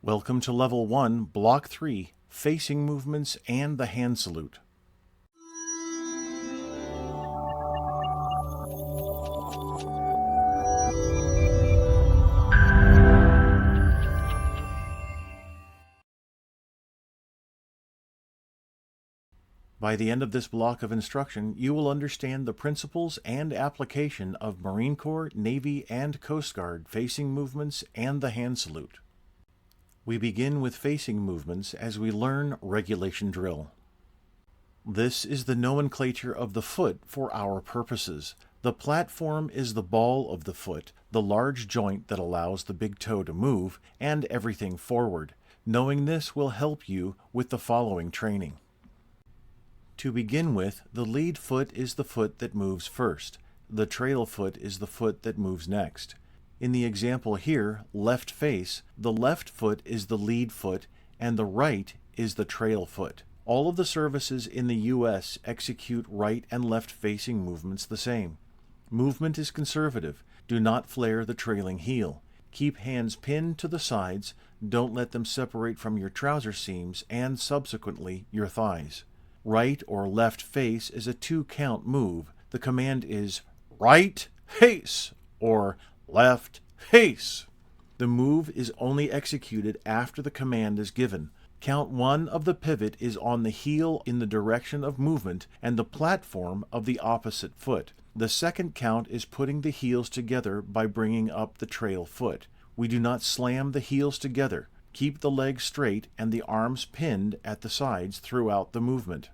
Welcome to Level 1, Block 3, Facing Movements and the Hand Salute. By the end of this block of instruction, you will understand the principles and application of Marine Corps, Navy, and Coast Guard facing movements and the hand salute. We begin with facing movements as we learn regulation drill. This is the nomenclature of the foot for our purposes. The platform is the ball of the foot, the large joint that allows the big toe to move, and everything forward. Knowing this will help you with the following training. To begin with, the lead foot is the foot that moves first. The trail foot is the foot that moves next. In the example here, left face, the left foot is the lead foot and the right is the trail foot. All of the services in the U.S. execute right and left facing movements the same. Movement is conservative. Do not flare the trailing heel. Keep hands pinned to the sides. Don't let them separate from your trouser seams and subsequently your thighs. Right or left face is a 2-count move. The command is right face or left face. The move is only executed after the command is given. Count 1 of the pivot is on the heel in the direction of movement and the platform of the opposite foot. The second count is putting the heels together by bringing up the trail foot. We do not slam the heels together. Keep the legs straight and the arms pinned at the sides throughout the movement.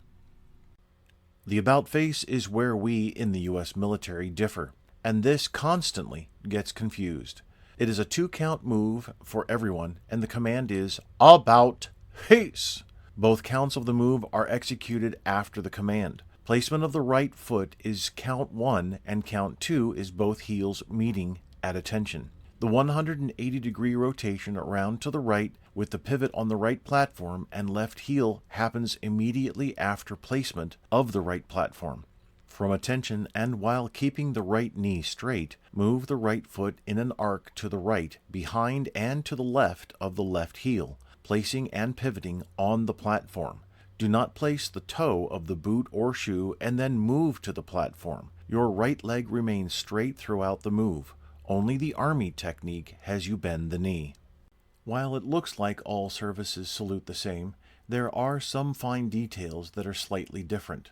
The about face is where we in the U.S. military differ, and this constantly gets confused. It is a 2-count move for everyone, and the command is about face. Both counts of the move are executed after the command. Placement of the right foot is count 1, and count 2 is both heels meeting at attention. The 180-degree rotation around to the right with the pivot on the right platform and left heel happens immediately after placement of the right platform. From attention and while keeping the right knee straight, move the right foot in an arc to the right, behind and to the left of the left heel, placing and pivoting on the platform. Do not place the toe of the boot or shoe and then move to the platform. Your right leg remains straight throughout the move. Only the Army technique has you bend the knee. While it looks like all services salute the same, there are some fine details that are slightly different.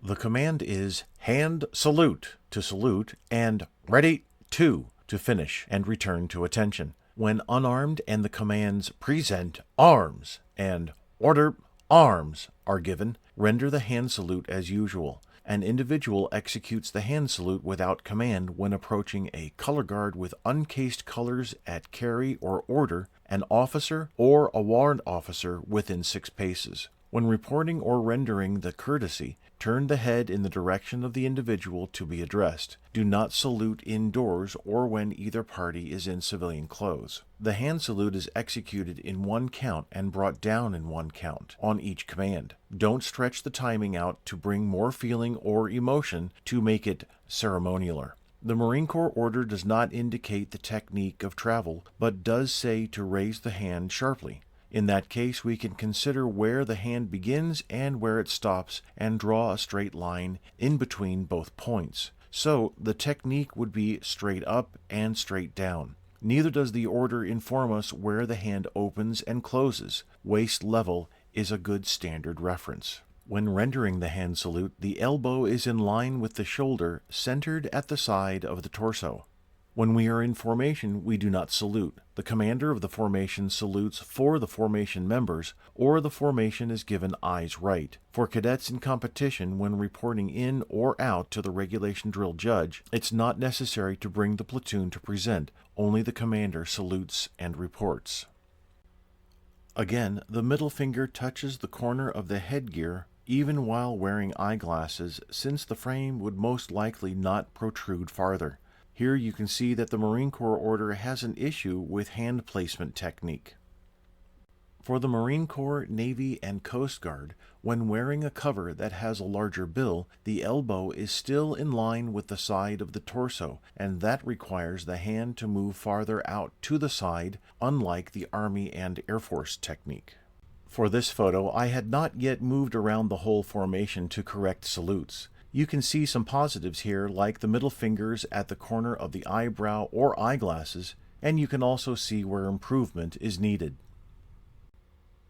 The command is hand salute to salute and ready to finish and return to attention. When unarmed and the commands present arms and order arms are given, render the hand salute as usual. An individual executes the hand salute without command when approaching a color guard with uncased colors at carry or order, an officer or a warrant officer within 6 paces. When reporting or rendering the courtesy, turn the head in the direction of the individual to be addressed. Do not salute indoors or when either party is in civilian clothes. The hand salute is executed in 1 count and brought down in 1 count on each command. Don't stretch the timing out to bring more feeling or emotion to make it ceremonialer. The Marine Corps order does not indicate the technique of travel, but does say to raise the hand sharply. In that case, we can consider where the hand begins and where it stops and draw a straight line in between both points. So, the technique would be straight up and straight down. Neither does the order inform us where the hand opens and closes. Waist level is a good standard reference. When rendering the hand salute, the elbow is in line with the shoulder, centered at the side of the torso. When we are in formation, we do not salute. The commander of the formation salutes for the formation members, or the formation is given eyes right. For cadets in competition, when reporting in or out to the regulation drill judge, it's not necessary to bring the platoon to present. Only the commander salutes and reports. Again, the middle finger touches the corner of the headgear even while wearing eyeglasses, since the frame would most likely not protrude farther. Here you can see that the Marine Corps order has an issue with hand placement technique. For the Marine Corps, Navy, and Coast Guard, when wearing a cover that has a larger bill, the elbow is still in line with the side of the torso, and that requires the hand to move farther out to the side, unlike the Army and Air Force technique. For this photo, I had not yet moved around the whole formation to correct salutes. You can see some positives here, like the middle fingers at the corner of the eyebrow or eyeglasses, and you can also see where improvement is needed.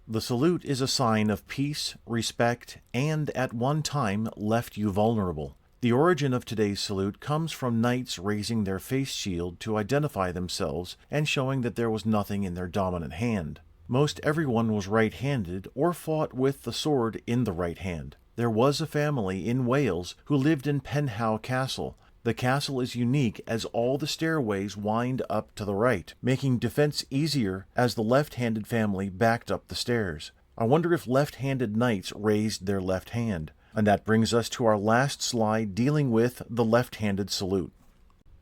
The salute is a sign of peace, respect, and at one time left you vulnerable. The origin of today's salute comes from knights raising their face shield to identify themselves and showing that there was nothing in their dominant hand. Most everyone was right-handed or fought with the sword in the right hand. There was a family in Wales who lived in Penhow Castle. The castle is unique as all the stairways wind up to the right, making defense easier as the left-handed family backed up the stairs. I wonder if left-handed knights raised their left hand. And that brings us to our last slide dealing with the left-handed salute.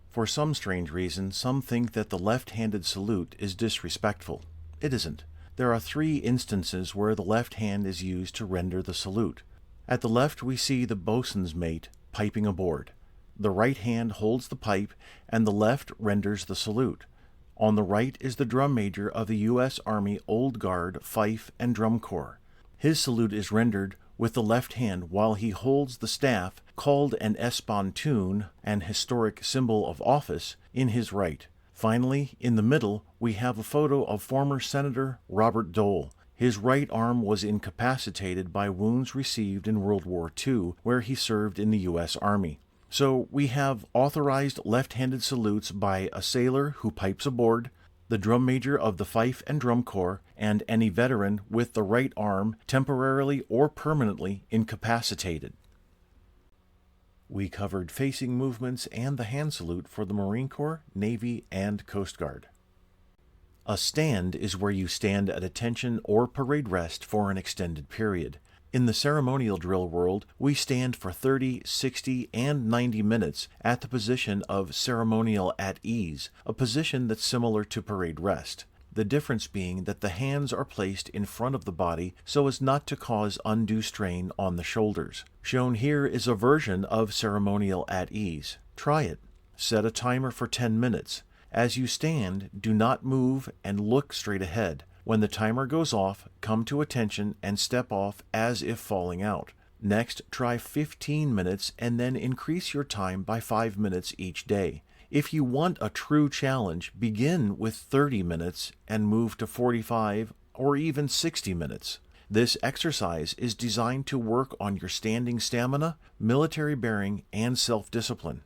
For some strange reason, some think that the left-handed salute is disrespectful. It isn't. There are 3 instances where the left hand is used to render the salute. At the left we see the bosun's mate piping aboard. The right hand holds the pipe, and the left renders the salute. On the right is the drum major of the U.S. Army Old Guard Fife and Drum Corps. His salute is rendered with the left hand while he holds the staff, called an espontoon, an historic symbol of office, in his right. Finally, in the middle, we have a photo of former Senator Robert Dole. His right arm was incapacitated by wounds received in World War II, where he served in the U.S. Army. So we have authorized left-handed salutes by a sailor who pipes aboard, the drum major of the Fife and Drum Corps, and any veteran with the right arm temporarily or permanently incapacitated. We covered facing movements and the hand salute for the Marine Corps, Navy, and Coast Guard. A stand is where you stand at attention or parade rest for an extended period. In the ceremonial drill world, we stand for 30, 60, and 90 minutes at the position of ceremonial at ease, a position that's similar to parade rest. The difference being that the hands are placed in front of the body so as not to cause undue strain on the shoulders. Shown here is a version of ceremonial at ease. Try it. Set a timer for 10 minutes. As you stand, do not move and look straight ahead. When the timer goes off, come to attention and step off as if falling out. Next, try 15 minutes and then increase your time by 5 minutes each day. If you want a true challenge, begin with 30 minutes and move to 45 or even 60 minutes. This exercise is designed to work on your standing stamina, military bearing, and self-discipline.